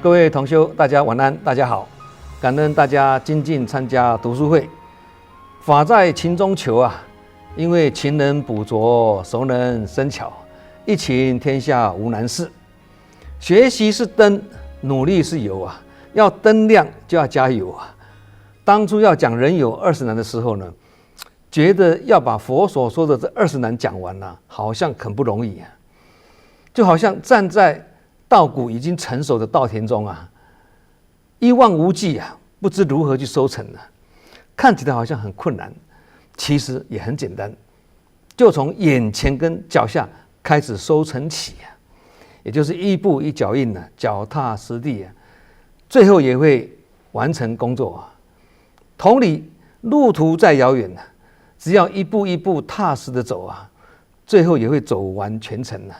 各位同修，大家晚安，大家好，感恩大家精进参加读书会。法在勤中求啊，因为勤能补拙，熟能生巧，一勤天下无难事。学习是灯，努力是油啊，要灯亮就要加油啊。当初要讲人有20难的时候呢，觉得要把佛所说的这20难讲完啊，好像很不容易啊，就好像站在稻谷已经成熟的稻田中啊，一望无际啊，不知如何去收成啊，看起来好像很困难，其实也很简单，就从眼前跟脚下开始收成起啊，也就是一步一脚印啊，脚踏实地啊，最后也会完成工作啊。同理，路途再遥远啊，只要一步一步踏实的走啊，最后也会走完全程啊。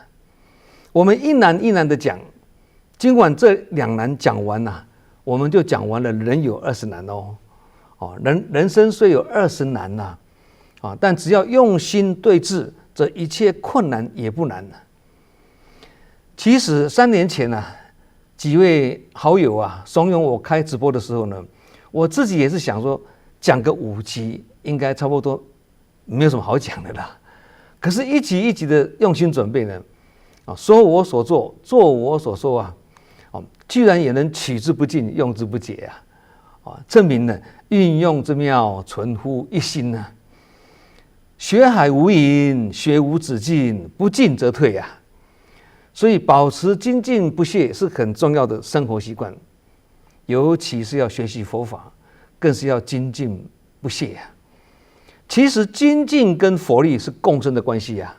我们一难一难的讲，今晚这2难讲完啊，我们就讲完了人有20难哦。人生虽有20难呐，但只要用心对治，这一切困难也不难了。其实3年前啊，几位好友啊怂恿我开直播的时候呢，我自己也是想说，讲个5集应该差不多没有什么好讲的啦。可是一集一集的用心准备呢，说我所做，做我所说啊，居然也能取之不尽，用之不竭啊！证明呢，运用之妙，存乎一心啊。学海无垠，学无止境，不进则退啊。所以保持精进不懈是很重要的生活习惯，尤其是要学习佛法，更是要精进不懈啊。其实精进跟佛力是共生的关系啊，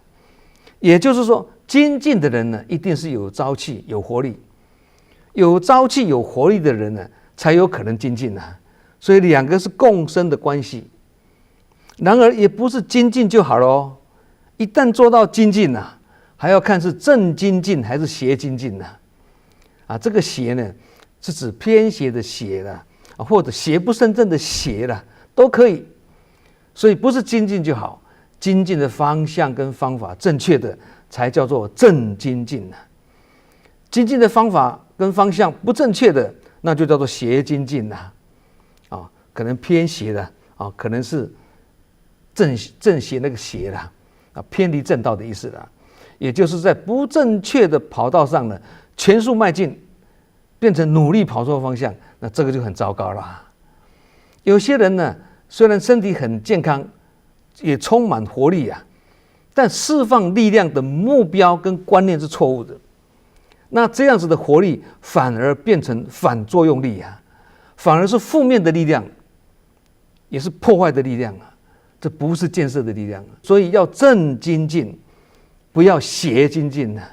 也就是说，精进的人呢，一定是有朝气、有活力，有朝气、有活力的人呢，才有可能精进啊。所以2个是共生的关系。然而，也不是精进就好了哦。一旦做到精进啊，还要看是正精进还是邪精进呢？这个邪呢，是指偏邪的邪了，或者邪不胜正的邪了，都可以。所以不是精进就好，精进的方向跟方法正确的，才叫做正精进啊。精进的方法跟方向不正确的，那就叫做邪精进啊。可能偏邪的可能是正邪那个邪啦，偏离正道的意思啦。也就是在不正确的跑道上呢，全速迈进，变成努力跑错方向，那这个就很糟糕了。有些人呢，虽然身体很健康，也充满活力啊，但释放力量的目标跟观念是错误的。那这样子的活力反而变成反作用力啊，反而是负面的力量，也是破坏的力量啊，这不是建设的力量啊。所以要正精进，不要邪精进啊。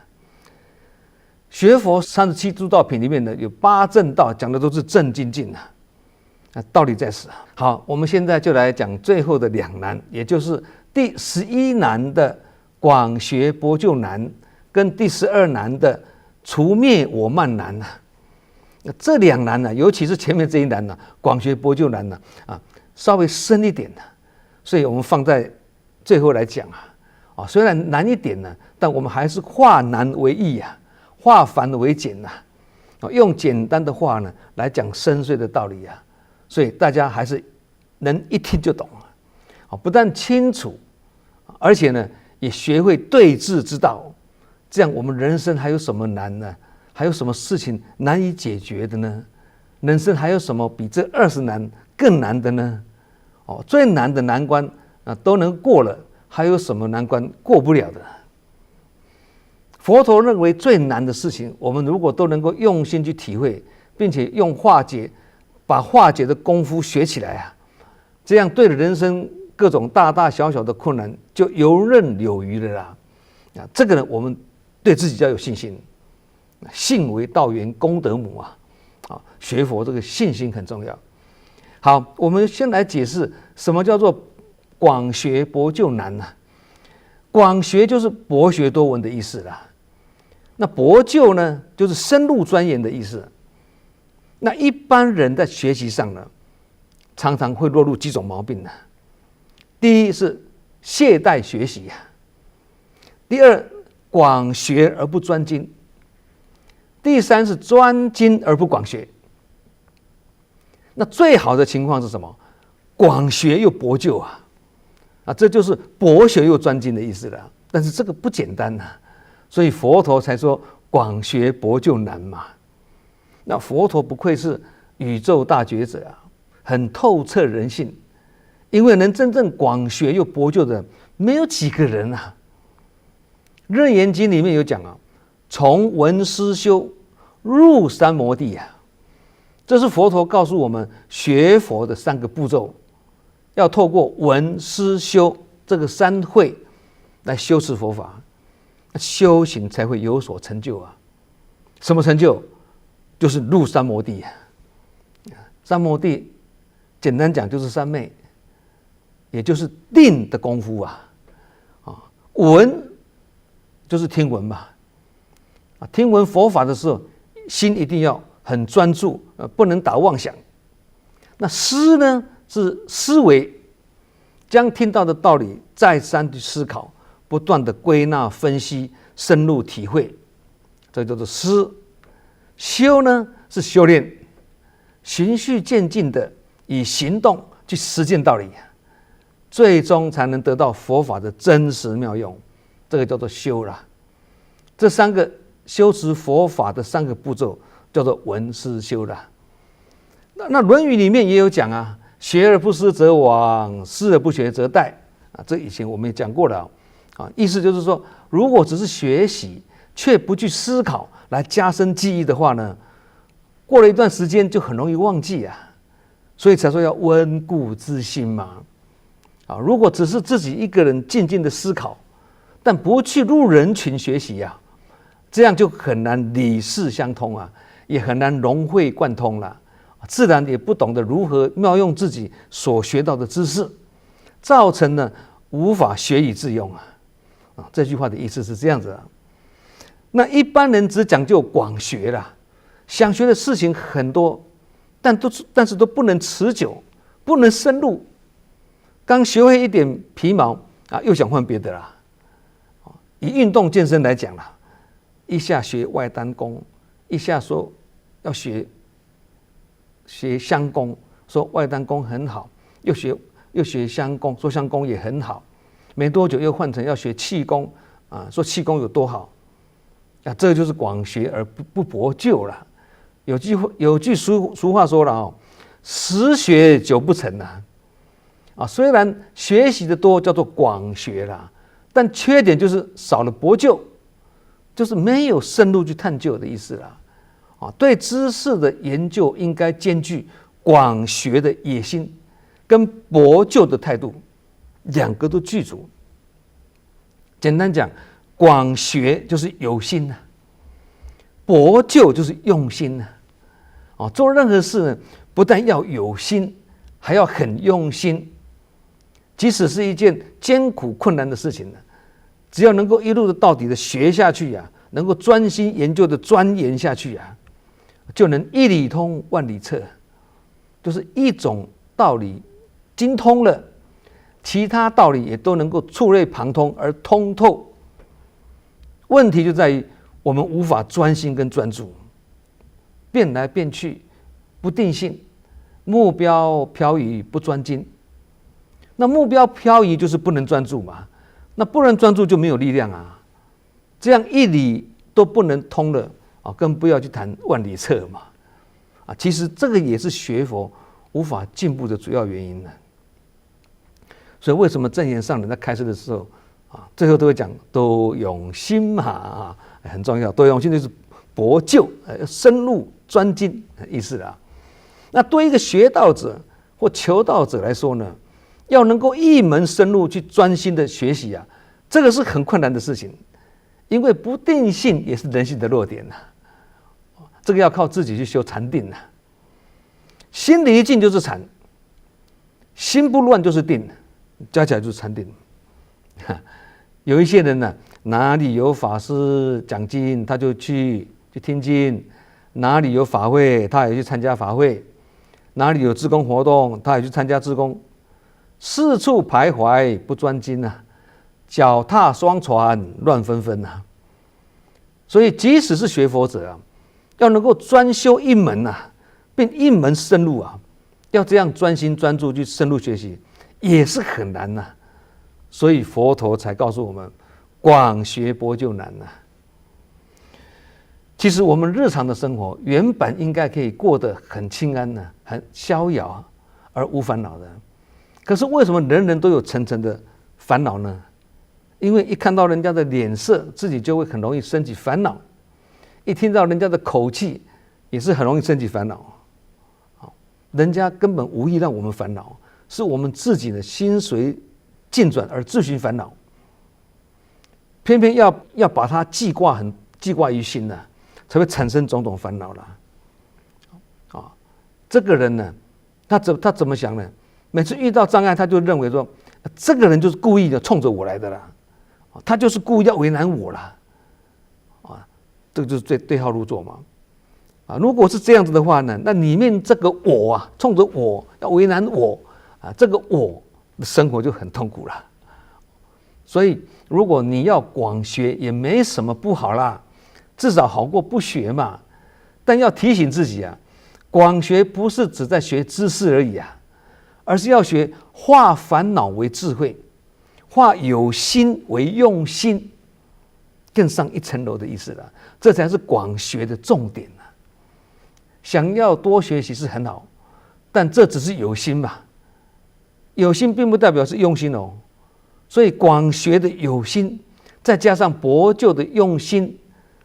学佛37诸道品里面呢，有8正道讲的都是正精进啊。道理在此啊。好，我们现在就来讲最后的2难，也就是第11难的广学博救难，跟第12难的除灭我慢难啊。这2难呢，尤其是前面这一难呢，广学博救难呢，稍微深一点的，所以我们放在最后来讲啊。虽然难一点呢，但我们还是化难为易啊，化繁为简呐，用简单的话呢来讲深邃的道理啊。所以大家还是能一听就懂了，不但清楚，而且呢也学会对治之道。这样我们人生还有什么难呢？还有什么事情难以解决的呢？人生还有什么比这20难更难的呢？最难的难关都能过了，还有什么难关过不了的？佛陀认为最难的事情，我们如果都能够用心去体会，并且把化解的功夫学起来啊，这样对人生各种大大小小的困难就游刃有余了啦。这个呢，我们对自己要有信心。信为道源，功德母啊！学佛这个信心很重要。好，我们先来解释什么叫做广学博救难呢？广学就是博学多闻的意思啦。那博救呢，就是深入钻研的意思。那一般人在学习上呢，常常会落入几种毛病呢？第一是懈怠学习啊，第二广学而不专精。第三是专精而不广学。那最好的情况是什么？广学又博究啊，这就是博学又专精的意思了。但是这个不简单呐，所以佛陀才说广学博究难嘛。那佛陀不愧是宇宙大觉者啊，很透彻人性。因为能真正广学又博究的没有几个人啊。《楞严经》里面有讲啊，从闻思修入三摩地啊，这是佛陀告诉我们学佛的3个步骤，要透过闻思修这个3会来修持佛法，修行才会有所成就啊。什么成就？就是入三摩地啊。三摩地简单讲就是三昧，也就是定的功夫啊。闻就是听闻嘛，听闻佛法的时候，心一定要很专注，不能打妄想。那思呢，是思维，将听到的道理再三去思考，不断的归纳分析，深入体会，这叫做思。修呢，是修炼，循序渐进的以行动去实践道理，最终才能得到佛法的真实妙用，这个叫做修啦。这3个修持佛法的3个步骤叫做闻思修啦。那《论语》里面也有讲啊，学而不思则罔，思而不学则殆啊。这以前我们也讲过了啊，意思就是说，如果只是学习却不去思考来加深记忆的话呢，过了一段时间就很容易忘记啊。所以才说要温故知新嘛。如果只是自己一个人静静的思考，但不去入人群学习啊，这样就很难理事相通啊，也很难融会贯通了，自然也不懂得如何妙用自己所学到的知识，造成呢无法学以致用啊。这句话的意思是这样子啊。那一般人只讲究广学啦，想学的事情很多，但是都不能持久，不能深入。刚学会一点皮毛啊，又想换别的啦。以运动健身来讲啦，一下学外丹功，一下说要学香功，说外丹功很好，又学香功，说香功也很好，没多久又换成要学气功啊，说气功有多好啊，这就是广学而不博究了。有句俗话说了哦，十学九不成啊。虽然学习的多叫做广学啦，但缺点就是少了博究，就是没有深入去探究的意思啦。对知识的研究应该兼具广学的野心跟博究的态度，2个都具足。简单讲，广学就是有心呐，博究就是用心呐。做任何事呢，不但要有心，还要很用心。即使是一件艰苦困难的事情呢，只要能够一路的到底的学下去啊，能够专心研究的钻研下去啊，就能一理通万理彻，就是一种道理精通了，其他道理也都能够触类旁通而通透。问题就在于我们无法专心跟专注，变来变去，不定性，目标漂移，不专精。那目标漂移就是不能专注嘛，那不能专注就没有力量啊，这样一理都不能通了啊，更不要去谈万理彻嘛。其实这个也是学佛无法进步的主要原因呢。所以为什么证严上人在开示的时候最后都会讲多用心嘛很重要。多用心就是博究，深入专精的意思啦。那对一个学道者或求道者来说呢，要能够一门深入去专心的学习啊，这个是很困难的事情，因为不定性也是人性的弱点这个要靠自己去修禅定心离静就是禅，心不乱就是定，加起来就是禅定。有一些人呢，哪里有法师讲经，他就去听经；哪里有法会，他也去参加法会；哪里有志工活动，他也去参加志工。四处徘徊不专精脚踏双船乱纷纷所以即使是学佛者要能够专修一门啊，并一门深入啊，要这样专心专注去深入学习，也是很难呐。所以佛陀才告诉我们，广学博就难呐。其实我们日常的生活原本应该可以过得很清安的、很逍遥而无烦恼的，可是为什么人人都有层层的烦恼呢？因为一看到人家的脸色，自己就会很容易升起烦恼；一听到人家的口气，也是很容易升起烦恼。人家根本无意让我们烦恼，是我们自己的心随境转而自寻烦恼，偏偏要把它记挂于心呢，才会产生种种烦恼了。这个人呢，他怎么想呢？每次遇到障碍，他就认为说，这个人就是故意的冲着我来的啦，他就是故意要为难我啦，这个就是对号入座嘛。如果是这样子的话呢，那里面这个我啊，冲着我要为难我这个我的生活就很痛苦了。所以，如果你要广学，也没什么不好啦，至少好过不学嘛。但要提醒自己啊，广学不是只在学知识而已啊，而是要学化烦恼为智慧，化有心为用心，更上一层楼的意思了。这才是广学的重点啊。想要多学习是很好，但这只是有心嘛，有心并不代表是用心哦。所以广学的有心，再加上博就的用心，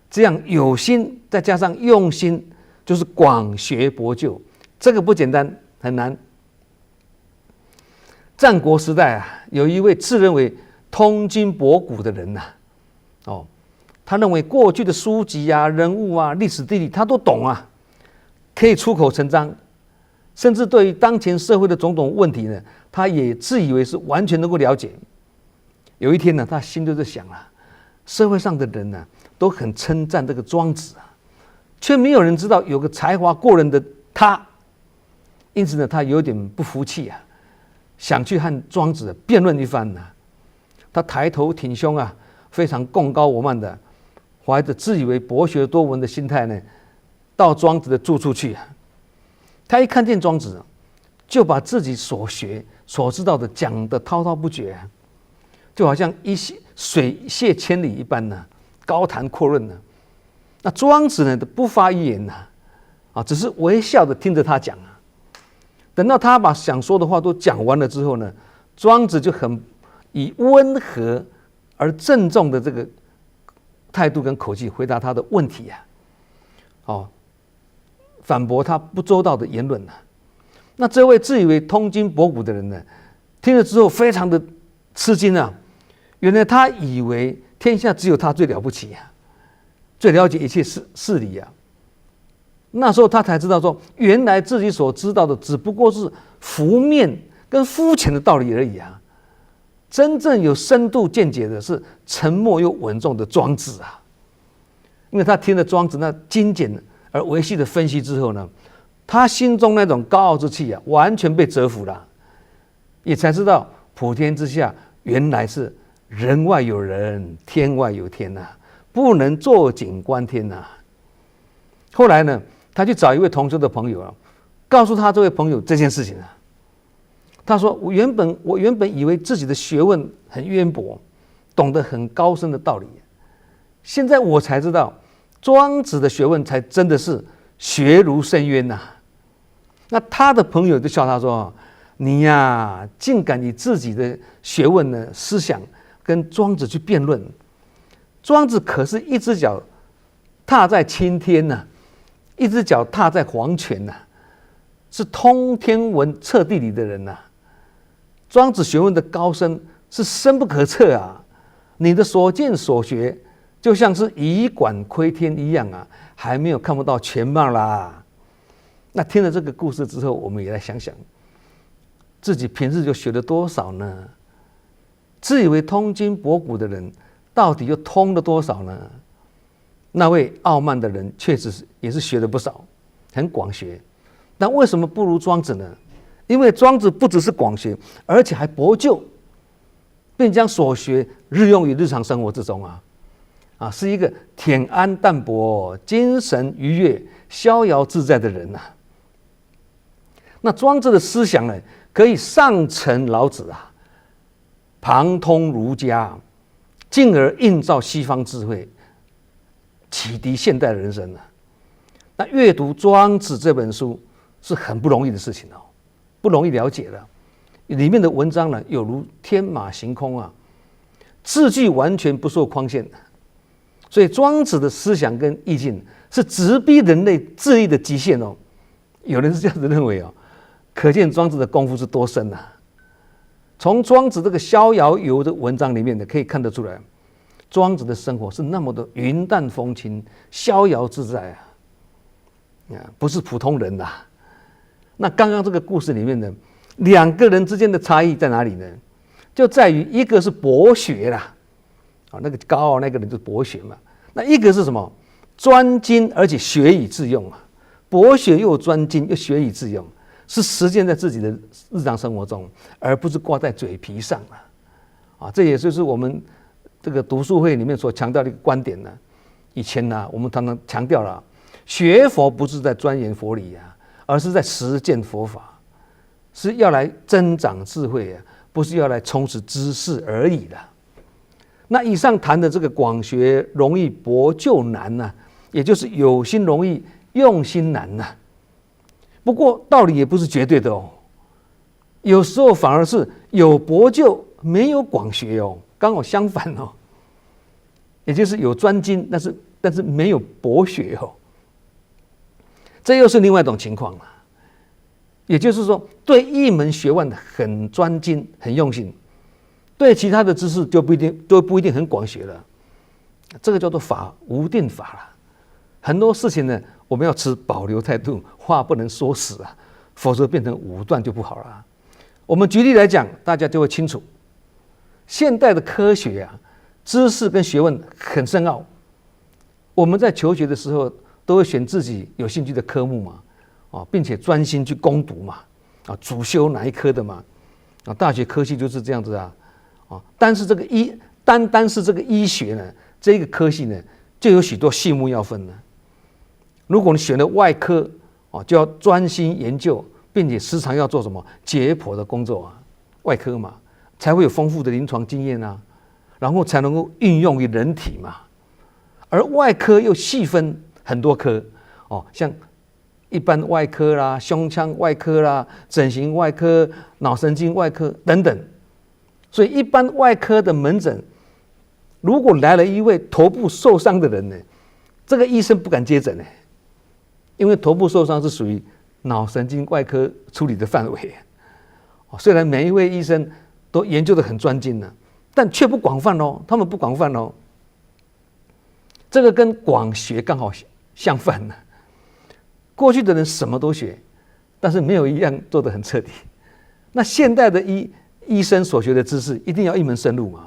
这样有心再加上用心，就是广学博就。这个不简单，很难。战国时代有一位自认为通今博古的人他认为过去的书籍人物历史地理他都懂可以出口成章，甚至对于当前社会的种种问题呢，他也自以为是完全能够了解。有一天呢，他心就在想社会上的人呢，都很称赞这个庄子却没有人知道有个才华过人的他。因此呢，他有点不服气想去和庄子辩论一番他抬头挺胸非常贡高我慢的，怀着自以为博学多闻的心态呢，到庄子的住处去他一看见庄子，就把自己所学所知道的讲得滔滔不绝就好像水泻千里一般高谈阔论那庄子呢不发一言只是微笑的听着他讲等到他把想说的话都讲完了之后呢，庄子就很以温和而郑重的这个态度跟口气回答他的问题反驳他不周到的言论那这位自以为通今博古的人呢，听了之后非常的吃惊原来他以为天下只有他最了不起最了解一切事理那时候他才知道说，原来自己所知道的只不过是浮面跟肤浅的道理而已真正有深度见解的是沉默又稳重的庄子因为他听了庄子那精简而维系的分析之后呢，他心中那种高傲之气完全被折服了，也才知道普天之下原来是人外有人，天外有天不能坐井观天后来呢，他去找一位同修的朋友告诉他这位朋友这件事情他说我原本以为自己的学问很渊博，懂得很高深的道理，现在我才知道庄子的学问才真的是学如深渊那他的朋友就笑他说，你竟敢以自己的学问呢思想跟庄子去辩论，庄子可是一只脚踏在青天一只脚踏在黄泉是通天文测地理的人庄子学问的高深是深不可测你的所见所学就像是以管窥天一样还没有看不到全貌啦。那听了这个故事之后，我们也来想想自己平日就学了多少呢？自以为通今博古的人到底又通了多少呢？那位傲慢的人确实也是学了不少，很广学，但为什么不如庄子呢？因为庄子不只是广学，而且还博就，并将所学日用于日常生活之中是一个恬安淡泊、精神愉悦、逍遥自在的人呐。那庄子的思想呢，可以上承老子旁通儒家，进而映照西方智慧，启迪现代的人生那阅读《庄子》这本书是很不容易的事情不容易了解的。里面的文章呢，有如天马行空字句完全不受框限所以庄子的思想跟意境是直逼人类智力的极限有人是这样子认为可见庄子的功夫是多深从庄子这个逍遥游的文章里面可以看得出来，庄子的生活是那么的云淡风轻、逍遥自在不是普通人那刚刚这个故事里面呢，两个人之间的差异在哪里呢？就在于一个是博学那个高傲那个人就是博学嘛。那一个是什么？专精而且学以致用博学又专精又学以致用，是实践在自己的日常生活中，而不是挂在嘴皮上这也就是我们这个读书会里面所强调的一个观点以前我们常常强调了，学佛不是在钻研佛理而是在实践佛法，是要来增长智慧不是要来充实知识而已的。那以上谈的这个广学容易博就难也就是有心容易用心难不过道理也不是绝对的有时候反而是有博就没有广学刚好相反也就是有专精但是没有博学这又是另外一种情况也就是说，对一门学问很专精很用心，对其他的知识就不一定很广学了。这个叫做法无定法了。很多事情呢，我们要持保留态度，话不能说死否则变成武断就不好了我们举例来讲，大家就会清楚，现代的科学知识跟学问很深奥。我们在求学的时候，都会选自己有兴趣的科目并且专心去攻读主修哪一科的大学科系就是这样子但是这个单是这个医学呢，这个科系呢，就有许多细目要分如果你选了外科就要专心研究，并且时常要做什么解剖的工作外科才会有丰富的临床经验然后才能够运用于人体而外科又细分很多科像一般外科啦、胸腔外科啦、整形外科、脑神经外科等等。所以一般外科的门诊，如果来了一位头部受伤的人呢，这个医生不敢接诊因为头部受伤是属于脑神经外科处理的范围虽然每一位医生都研究得很专精但却不广泛他们不广泛这个跟广学刚好相反过去的人什么都学，但是没有一样做得很彻底。那现代的医生所学的知识一定要一门深入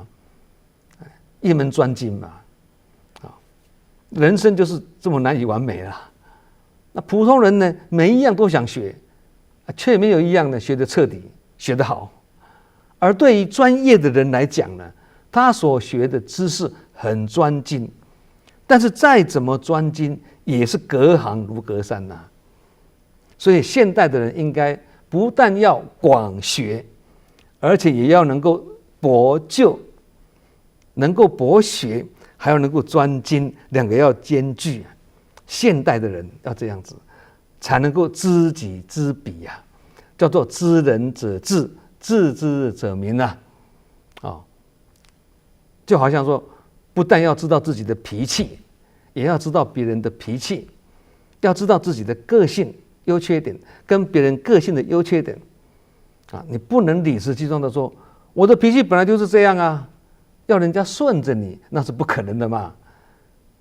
一门专精人生就是这么难以完美那普通人呢，每一样都想学，却没有一样呢学得彻底、学得好。而对于专业的人来讲呢，他所学的知识很专精，但是再怎么专精，也是隔行如隔山所以现代的人应该不但要广学，而且也要能够博就，能够博学，还要能够专精，两个要兼具现代的人要这样子，才能够知己知彼叫做知人者智，智之者明就好像说，不但要知道自己的脾气，也要知道别人的脾气，要知道自己的个性优缺点跟别人个性的优缺点你不能理直气壮的说我的脾气本来就是这样要人家顺着你，那是不可能的嘛。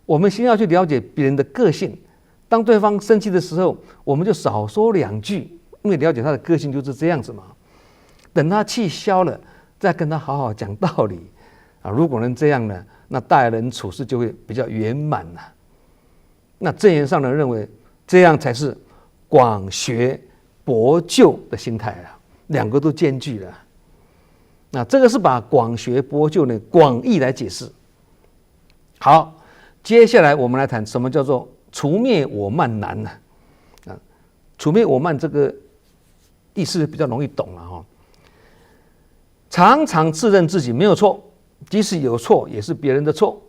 我们先要去了解别人的个性，当对方生气的时候，我们就少说两句，因为了解他的个性就是这样子嘛。等他气消了，再跟他好好讲道理如果能这样呢，那待人处事就会比较圆满那正言上人认为，这样才是广学博就的心态两个都兼具了。那这个是把广学博就呢广义来解释。好，接下来我们来谈什么叫做除灭我慢难呢？除灭我慢这个意思比较容易懂了哈。常常自认自己没有错，即使有错也是别人的错，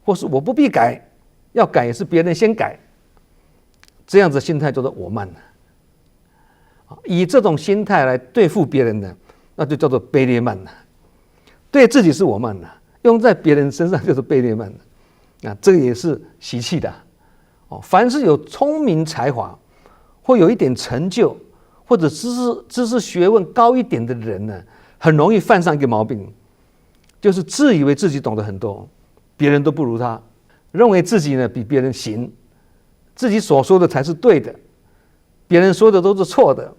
或是我不必改，要改也是别人先改，这样子心态叫做我慢。以这种心态来对付别人的，那就叫做卑劣慢了。对自己是我慢了，用在别人身上就是卑劣慢了。这个也是习气的。凡是有聪明才华，或有一点成就，或者知识学问高一点的人呢，很容易犯上一个毛病，就是自以为自己懂得很多，别人都不如他，认为自己呢比别人行，自己所说的才是对的，别人说的都是错的。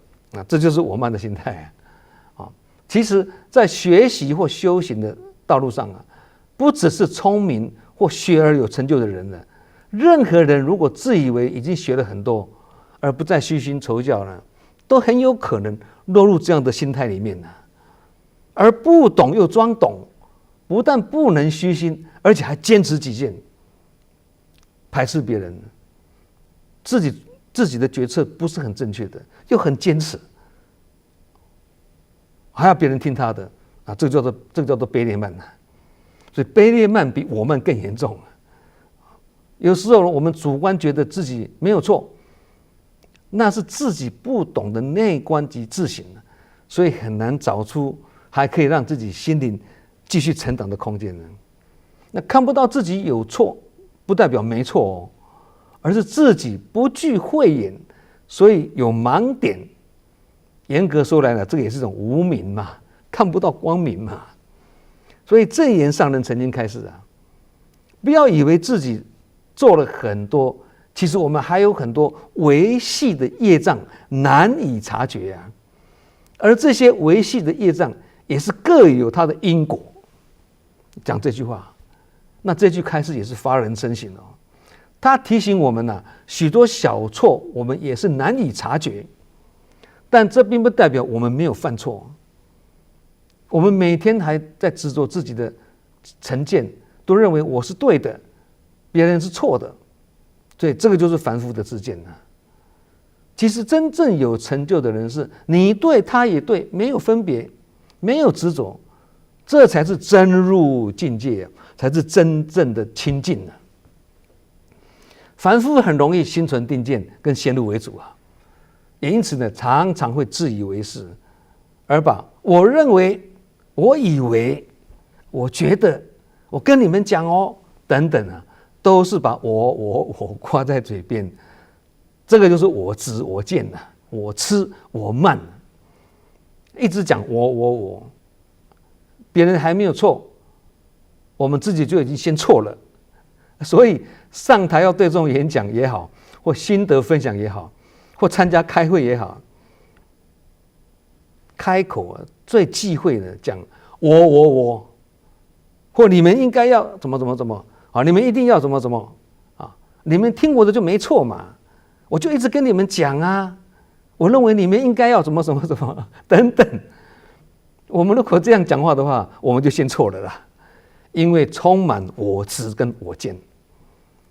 这就是我慢的心态啊。其实在学习或修行的道路上啊，不只是聪明或学而有成就的人呢，任何人如果自以为已经学了很多，而不再虚心求教呢，都很有可能落入这样的心态里面呢。而不懂又装懂，不但不能虚心，而且还坚持己见，排斥别人，自己的决策不是很正确的，又很坚持，还要别人听他的这个叫做卑劣慢。所以卑劣慢比我慢更严重。有时候我们主观觉得自己没有错，那是自己不懂得内观及自省，所以很难找出还可以让自己心灵继续成长的空间呢。那看不到自己有错，不代表没错哦，而是自己不具慧眼，所以有盲点。严格说来呢，这个也是一种无明嘛，看不到光明嘛。所以正言上人曾经开示不要以为自己做了很多，其实我们还有很多微细的业障难以察觉而这些微细的业障也是各有它的因果。讲这句话，那这句开示也是发人深省他提醒我们许多小错我们也是难以察觉，但这并不代表我们没有犯错。我们每天还在执着自己的成见，都认为我是对的，别人是错的，所以这个就是凡夫的自见其实真正有成就的人是你对他也对，没有分别，没有执着，这才是真入境界，才是真正的清净凡夫很容易心存定见跟先入为主也因此呢，常常会自以为是，而把我认为、我以为、我觉得、我跟你们讲等等都是把我挂在嘴边。这个就是我执我见我痴我慢，一直讲我，别人还没有错，我们自己就已经先错了。所以上台要对众演讲也好，或心得分享也好，或参加开会也好，开口最忌讳的讲我，或你们应该要怎么你们一定要怎么你们听我的就没错嘛，我就一直跟你们讲我认为你们应该要怎么等等。我们如果这样讲话的话，我们就先错了啦，因为充满我执跟我见，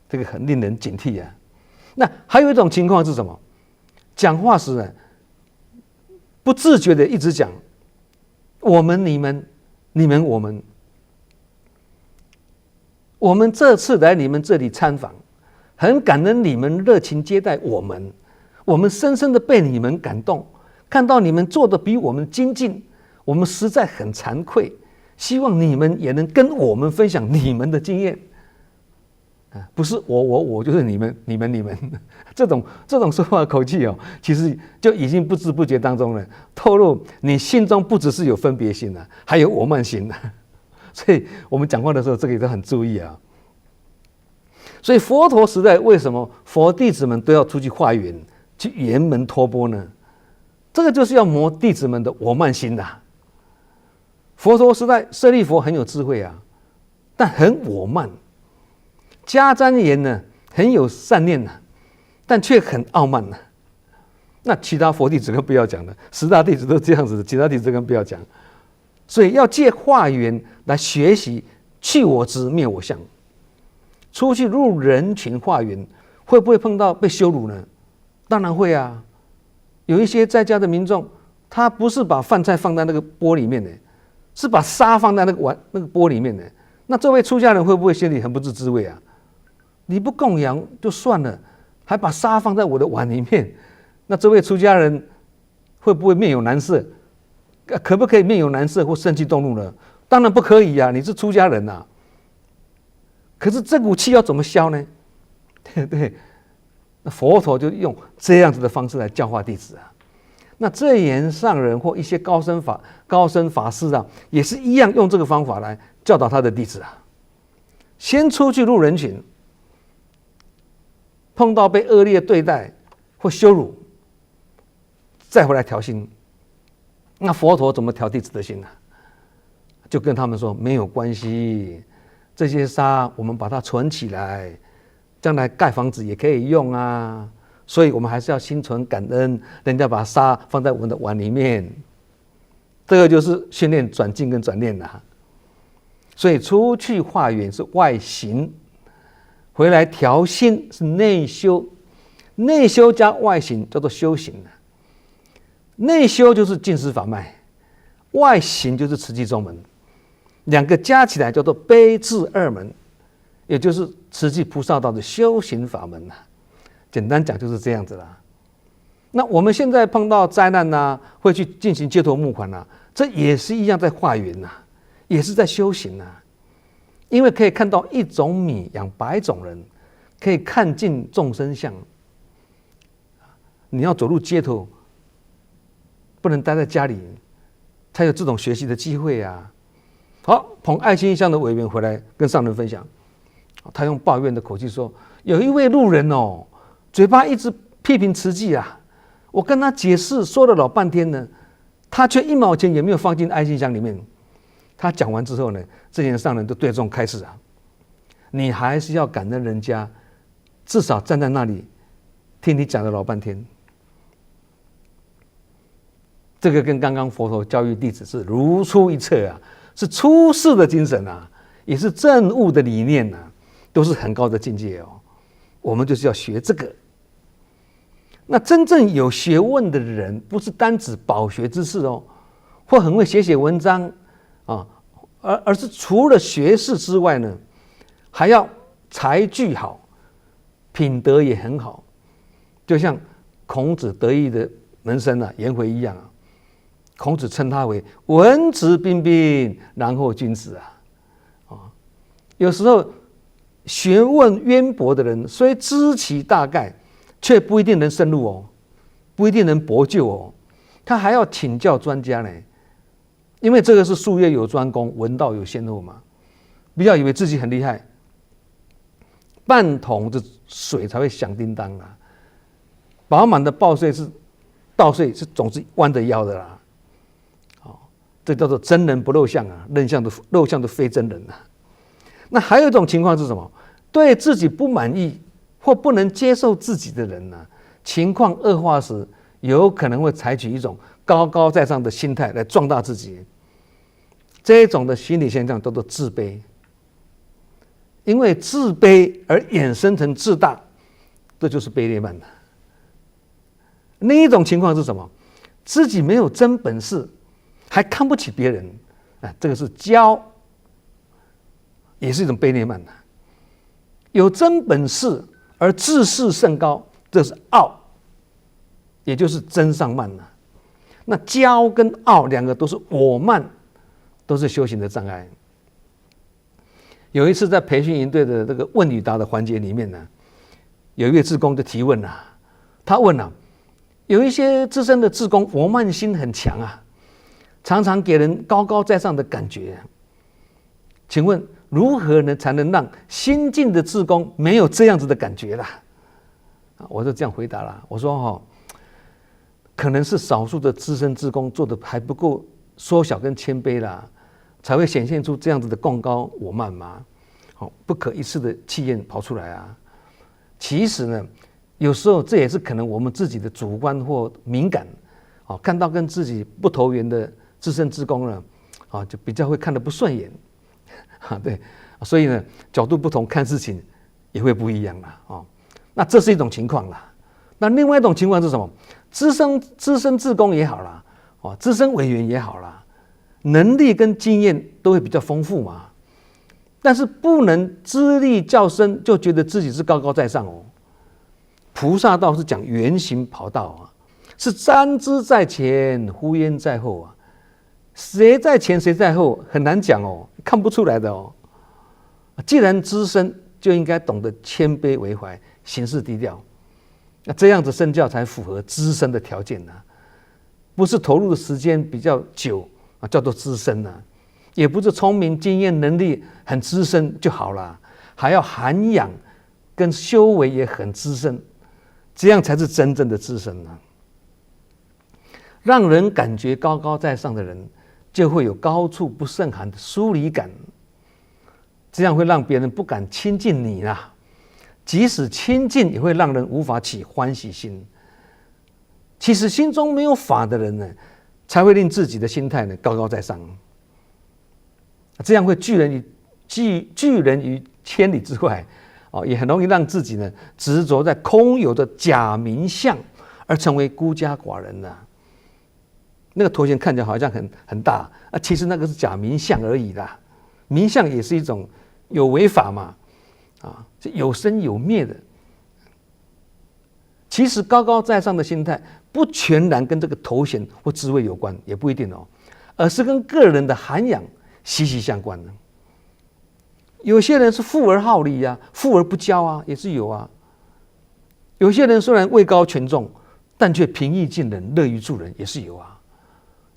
这个很令人警惕那还有一种情况是什么？讲话时不自觉的一直讲我们、你们、我们。我们这次来你们这里参访，很感恩你们热情接待我们，我们深深的被你们感动，看到你们做的比我们精进，我们实在很惭愧，希望你们也能跟我们分享你们的经验不是我就是你们这种说话口气其实就已经不知不觉当中了透露你心中不只是有分别心还有我慢心所以我们讲话的时候这个也都很注意所以佛陀时代为什么佛弟子们都要出去化缘，去圆门托钵呢？这个就是要磨弟子们的我慢心佛陀时代舍利弗很有智慧但很我慢。迦旃延呢很有善念但却很傲慢那其他佛弟子更不要讲了，10大弟子都这样子的，其他弟子更不要讲。所以要借化缘来学习去我执灭我相，出去入人群化缘，会不会碰到被羞辱呢？当然会啊。有一些在家的民众，他不是把饭菜放在那个钵里面的，是把沙放在那个钵里面的。那这位出家人会不会心里很不是滋味啊？你不供养就算了，还把沙放在我的碗里面，那这位出家人会不会面有难色？可不可以面有难色或生气动怒呢？当然不可以啊，你是出家人啊。可是这股气要怎么消呢？对不对？那佛陀就用这样子的方式来教化弟子啊。那正言上人或一些高僧法师啊，也是一样用这个方法来教导他的弟子啊。先出去入人群，碰到被恶劣对待或羞辱，再回来调心。那佛陀怎么调弟子的心呢？就跟他们说没有关系，这些沙我们把它存起来，将来盖房子也可以用啊。所以我们还是要心存感恩，人家把沙放在我们的碗里面，这个就是训练转境跟转念啦。所以出去化缘是外行，回来调心是内修，内修加外行叫做修行。内修就是净思法脉，外行就是慈济宗门，两个加起来叫做悲智二门，也就是慈济菩萨道的修行法门啊。简单讲就是这样子啦。那我们现在碰到灾难啊，会去进行街头募款啊，这也是一样在化缘啊，也是在修行啊。因为可以看到一种米养100种人，可以看尽众生相。你要走入街头，不能待在家里，才有这种学习的机会啊。好，捧爱心箱的委员回来跟上人分享，他用抱怨的口气说：“有一位路人哦，嘴巴一直批评慈济啊，我跟他解释说了老半天呢，他却1毛钱也没有放进爱心箱里面。”他讲完之后呢，这些上人都对众开示啊，你还是要感恩人家，至少站在那里听你讲了老半天。这个跟刚刚佛陀教育弟子是如出一辙啊，是出世的精神啊，也是证悟的理念啊，都是很高的境界哦。我们就是要学这个。那真正有学问的人，不是单指饱学之士哦，或很会写文章啊，而是除了学识之外呢，还要才具好，品德也很好，就像孔子得意的门生啊颜回一样啊。孔子称他为文质彬彬，然后君子啊。有时候学问渊博的人，虽知其大概，却不一定能深入哦，不一定能博究哦，他还要请教专家呢。因为这个是术业有专攻，文道有先后嘛。不要以为自己很厉害，半桶的水才会响叮当啊。饱满的稻穗是总是弯着腰的啦。这叫做真人不露相啊，露相的非真人啊。那还有一种情况是什么？对自己不满意或不能接受自己的人呢，情况恶化时，有可能会采取一种高高在上的心态来壮大自己。这种的心理现象叫做自卑，因为自卑而衍生成自大，这就是卑劣慢的。另一种情况是什么？自己没有真本事，还看不起别人，这个是骄，也是一种卑劣慢的。有真本事而自视甚高，这是傲，也就是真上慢了。那骄跟傲两个都是我慢，都是修行的障碍。有一次在培训营队的这个问与答的环节里面呢，有一位志工就提问了，他问了，有一些资深的志工我慢心很强啊，常常给人高高在上的感觉，请问如何呢才能让新进的志工没有这样子的感觉啦？我就这样回答了，我说可能是少数的资深志工做的还不够缩小跟谦卑啦，才会显现出这样子的共高我慢嘛，不可一世的气焰跑出来啊。其实呢，有时候这也是可能我们自己的主观或敏感，看到跟自己不投缘的资深志工呢，就比较会看得不顺眼，对，所以呢角度不同看事情也会不一样啦。那这是一种情况啦。那另外一种情况是什么？资深志工也好啦，资深委员也好啦，能力跟经验都会比较丰富嘛。但是不能资历较深就觉得自己是高高在上哦。菩萨道是讲圆行跑道啊，是瞻之在前，呼焉在后啊。谁在前谁在后很难讲哦，看不出来的哦。既然资深，就应该懂得谦卑为怀，行事低调。那这样子身教才符合资深的条件啊，不是投入的时间比较久啊，叫做资深啊。也不是聪明、经验、能力很资深就好了，还要涵养跟修为也很资深，这样才是真正的资深啊。让人感觉高高在上的人，就会有高处不胜寒的疏离感，这样会让别人不敢亲近你啦。即使亲近，也会让人无法起欢喜心。其实心中没有法的人呢，才会令自己的心态呢高高在上。这样会拒人于千里之外，也很容易让自己呢执着在空有的假名相，而成为孤家寡人呐。那个头衔看起来好像很大啊，其实那个是假名相而已啦。名相也是一种有为法嘛，有生有灭的。其实高高在上的心态不全然跟这个头衔或职位有关，也不一定哦，而是跟个人的涵养息息相关的。有些人是富而好礼啊，富而不骄啊，也是有啊。有些人虽然位高权重，但却平易近人，乐于助人，也是有啊。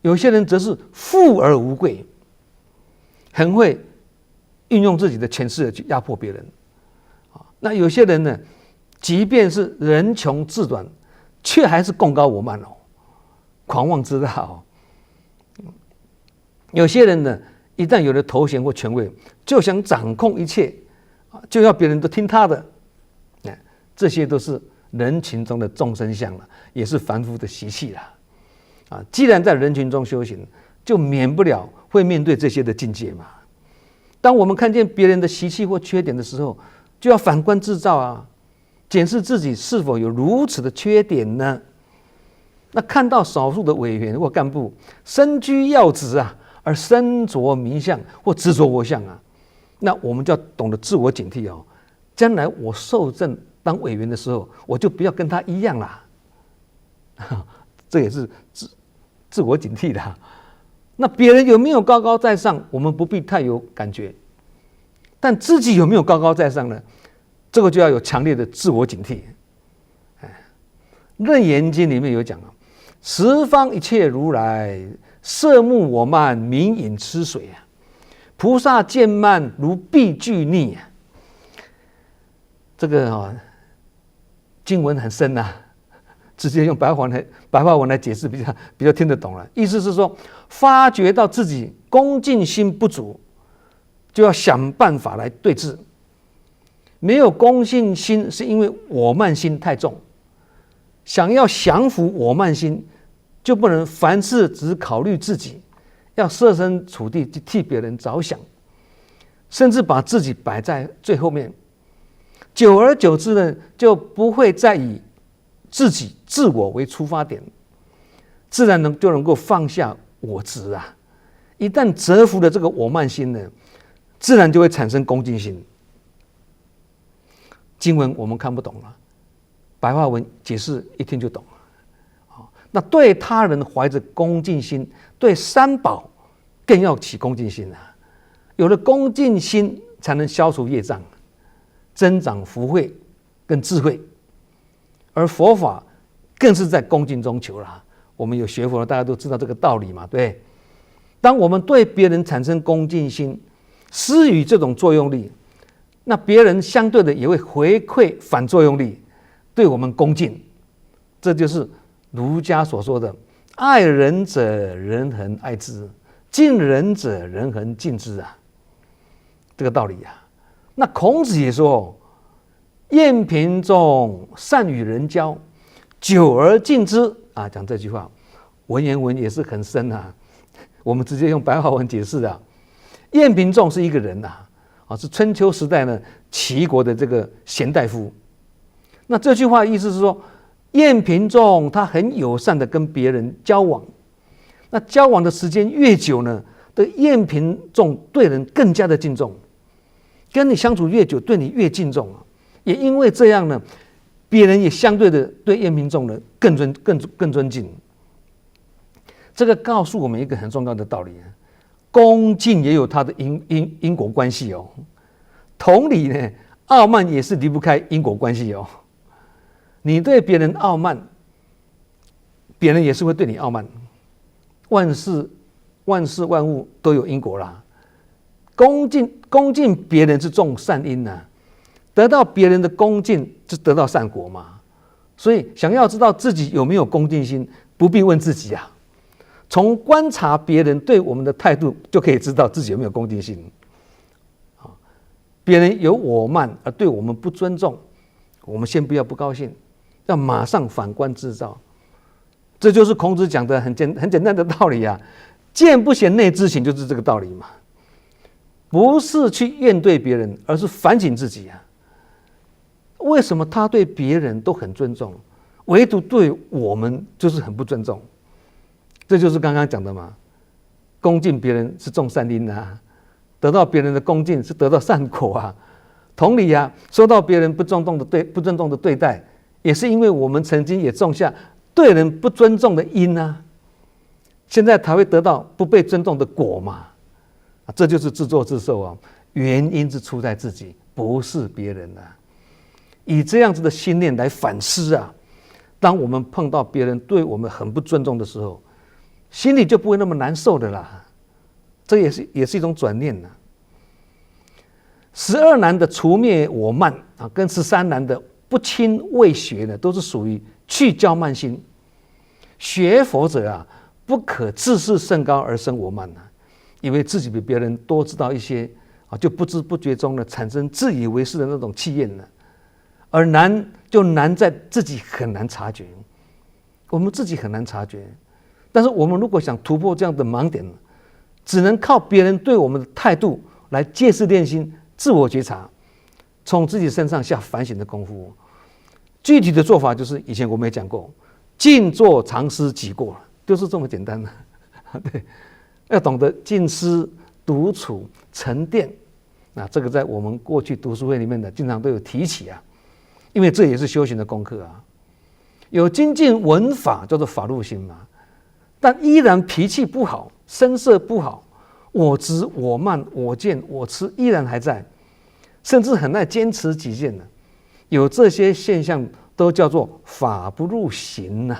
有些人则是富而无贵，很会运用自己的权势去压迫别人。那有些人呢，即便是人穷志短，却还是贡高我慢哦，狂妄自大哦。有些人呢，一旦有了头衔或权位，就想掌控一切，就要别人都听他的。这些都是人群中的众生相了，也是凡夫的习气啦。既然在人群中修行，就免不了会面对这些的境界嘛。当我们看见别人的习气或缺点的时候，就要反观自照啊，检视自己是否有如此的缺点呢？那看到少数的委员或干部身居要职啊，而身着名相或执着我相啊，那我们就要懂得自我警惕哦。将来我受赠当委员的时候，我就不要跟他一样啦。这也是自我警惕的。那别人有没有高高在上，我们不必太有感觉，但自己有没有高高在上呢？这个就要有强烈的自我警惕。楞严经里面有讲啊，十方一切如来，摄目我慢，明饮吃水啊。菩萨见慢，如必具逆啊。这个经文很深啊，直接用白话文来解释比较听得懂了。意思是说，发觉到自己恭敬心不足，就要想办法来对治。没有恭敬心，是因为我慢心太重。想要降服我慢心，就不能凡事只考虑自己，要设身处地去替别人着想，甚至把自己摆在最后面。久而久之呢，就不会再以自我为出发点，自然就能够放下我执啊。一旦折服了这个我慢心呢，自然就会产生恭敬心。经文我们看不懂了，白话文解释一听就懂了。那对他人怀着恭敬心，对三宝更要起恭敬心啊。有了恭敬心，才能消除业障，增长福慧跟智慧。而佛法更是在恭敬中求啦。我们有学佛的，大家都知道这个道理嘛，对。当我们对别人产生恭敬心，施予这种作用力，那别人相对的也会回馈反作用力，对我们恭敬。这就是儒家所说的爱人者人恒爱之，敬人者人恒敬之啊，这个道理啊。那孔子也说，宴平中善与人交，久而敬之啊。讲这句话文言文也是很深啊，我们直接用白话文解释啊。宴平仲是一个人啊，是春秋时代呢齐国的这个贤大夫。那这句话的意思是说，晏平仲他很友善的跟别人交往，那交往的时间越久呢，的晏平仲对人更加的敬重，跟你相处越久，对你越敬重啊。也因为这样呢，别人也相对的对晏平仲呢更尊敬。这个告诉我们一个很重要的道理，恭敬也有它的因果关系哦。同理呢，傲慢也是离不开因果关系哦。你对别人傲慢，别人也是会对你傲慢。万事万物都有因果啦。恭敬别人是种善因呐，得到别人的恭敬就得到善果嘛。所以想要知道自己有没有恭敬心，不必问自己啊，从观察别人对我们的态度就可以知道自己有没有恭敬心。别人有我慢而对我们不尊重，我们先不要不高兴，要马上反观自照。这就是孔子讲的很简单的道理啊，见不贤内自省，就是这个道理嘛。不是去怨对别人，而是反省自己啊。为什么他对别人都很尊重，唯独对我们就是很不尊重？这就是刚刚讲的嘛，恭敬别人是种善因啊，得到别人的恭敬是得到善果啊。同理啊，受到别人不尊重的对待，也是因为我们曾经也种下对人不尊重的因啊，现在才会得到不被尊重的果嘛。这就是自作自受啊，原因是出在自己，不是别人啊。以这样子的心念来反思啊，当我们碰到别人对我们很不尊重的时候，心里就不会那么难受的啦。这也是一种转念呐。12难的除灭我慢啊，跟13难的不亲未学呢，都是属于去骄慢心。学佛者啊，不可自视甚高而生我慢啊，以为自己比别人多知道一些啊，就不知不觉中呢产生自以为是的那种气焰呢。而难就难在自己很难察觉，我们自己很难察觉。但是我们如果想突破这样的盲点，只能靠别人对我们的态度来借势练心，自我觉察，从自己身上下反省的功夫。具体的做法就是以前我们也讲过，静坐常思己过，就是这么简单的。对，要懂得静思、独处、沉淀。那这个在我们过去读书会里面的经常都有提起啊。因为这也是修行的功课啊，有精进文法叫做法入心嘛，但依然脾气不好，声色不好，我执、我慢、我见、我痴依然还在，甚至很爱坚持己见呢。有这些现象都叫做法不入行呐。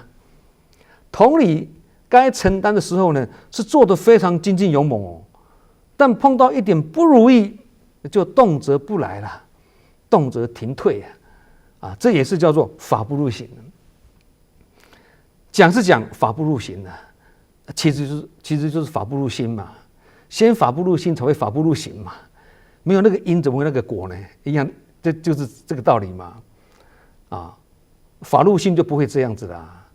同理，该承担的时候呢，是做得非常精进勇猛哦，但碰到一点不如意，就动辄不来了，动辄停退啊，这也是叫做法不入行。讲是讲法不入行啊，其实就是法不入心嘛。先法不入心，才会法不入行嘛。没有那个因，怎么会那个果呢？一样，这就是这个道理嘛。啊，法入心就不会这样子啦。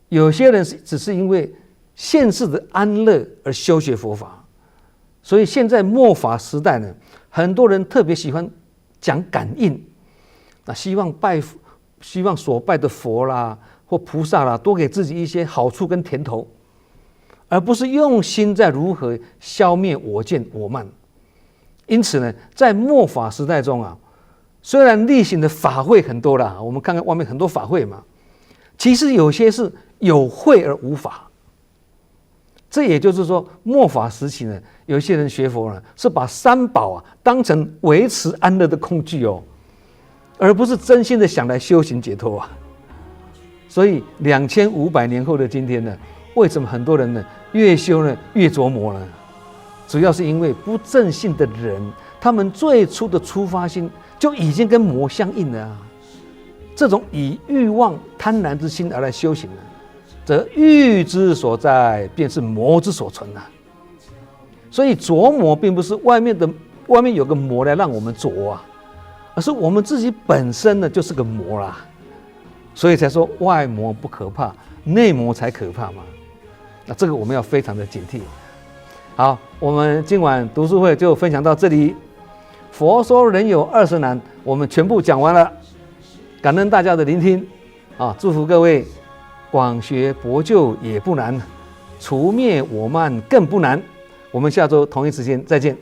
有些人只是因为现世的安乐而修学佛法，所以现在末法时代呢，很多人特别喜欢讲感应。希望所拜的佛啦或菩萨啦，多给自己一些好处跟甜头，而不是用心在如何消灭我见我慢。因此呢，在末法时代中啊，虽然例行的法会很多啦，我们看看外面很多法会嘛，其实有些是有会而无法。这也就是说，末法时期呢，有一些人学佛呢，是把三宝啊当成维持安乐的工具哦。而不是真心的想来修行解脱啊。所以2500年后的今天呢，为什么很多人呢越修呢越琢磨呢？主要是因为不正信的人，他们最初的出发心就已经跟魔相应了啊。这种以欲望贪婪之心而来修行呢，则欲之所在，便是魔之所存啊。所以琢磨并不是外面有个魔来让我们琢啊，而是我们自己本身呢就是个魔啦，所以才说外魔不可怕，内魔才可怕嘛。那这个我们要非常的警惕。好，我们今晚读书会就分享到这里。佛说人有20难，我们全部讲完了。感恩大家的聆听啊！祝福各位广学博就也不难，除灭我慢更不难。我们下周同一时间再见。